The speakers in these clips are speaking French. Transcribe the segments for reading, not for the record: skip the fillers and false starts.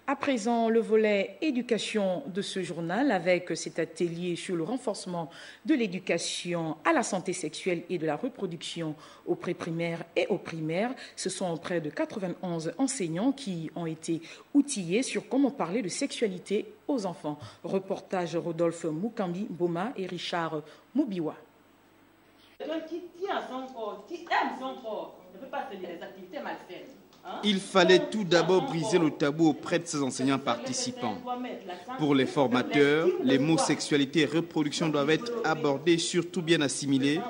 À présent, le volet éducation de ce journal avec cet atelier sur le renforcement de l'éducation à la santé sexuelle et de la reproduction au pré-primaire et au primaire. Ce sont près de 91 enseignants qui ont été outillés sur comment parler de sexualité aux enfants. Reportage Rodolphe Mukambi Boma et Richard Moubiwa. Qui tient son corps, qui aime son corps, ne peut pas se dire des activités malsaines. Il fallait tout d'abord briser le tabou auprès de ces enseignants participants. Pour les formateurs, les mots sexualité et reproduction doivent être abordés et surtout bien assimilés,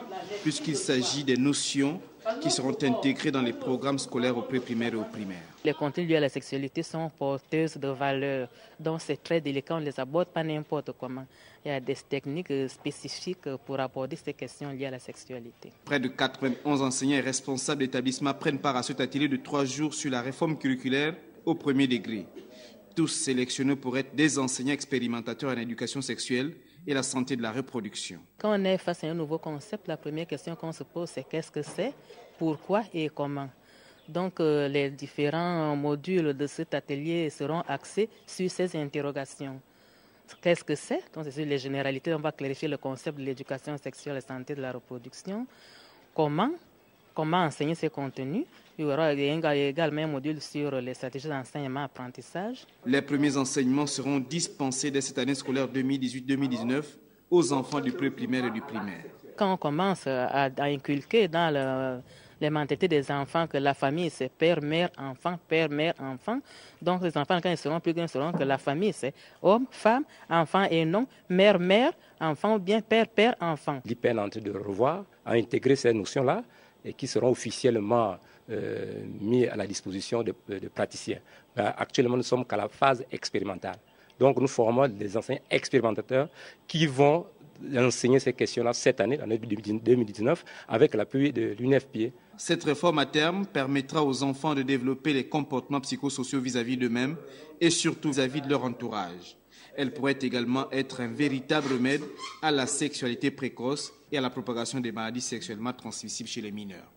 puisqu'il s'agit des notions qui seront intégrées dans les programmes scolaires au pré-primaire et au primaire. Les contenus liés à la sexualité sont porteuses de valeurs, donc c'est très délicat, on ne les aborde pas n'importe comment. Il y a des techniques spécifiques pour aborder ces questions liées à la sexualité. Près de 91 enseignants et responsables d'établissements prennent part à cet atelier de 3 jours sur la réforme curriculaire au premier degré. Tous sélectionnés pour être des enseignants expérimentateurs en éducation sexuelle et la santé de la reproduction. Quand on est face à un nouveau concept, la première question qu'on se pose, c'est qu'est-ce que c'est, pourquoi et comment. Donc les différents modules de cet atelier seront axés sur ces interrogations. Qu'est-ce que c'est? Donc c'est sur les généralités, on va clarifier le concept de l'éducation sexuelle et santé de la reproduction. Comment enseigner ces contenus. Il y aura également un module sur les stratégies d'enseignement-apprentissage. Les premiers enseignements seront dispensés dès cette année scolaire 2018-2019 aux enfants du pré-primaire et du primaire. Quand on commence à inculquer dans les mentalités des enfants que la famille c'est père, mère, enfant, donc les enfants quand ils seront plus grands sauront que la famille c'est homme, femme, enfant et non mère, enfant ou bien père, enfant. L'IPEN est en train de revoir, à intégrer ces notions-là et qui seront officiellement mis à la disposition de praticiens. Actuellement, nous sommes qu'à la phase expérimentale. Donc, nous formons des enseignants expérimentateurs qui vont enseigner ces questions-là cette année, l'année 2019, avec l'appui de l'UNFPA. Cette réforme à terme permettra aux enfants de développer les comportements psychosociaux vis-à-vis d'eux-mêmes et surtout vis-à-vis de leur entourage. Elle pourrait également être un véritable remède à la sexualité précoce et à la propagation des maladies sexuellement transmissibles chez les mineurs.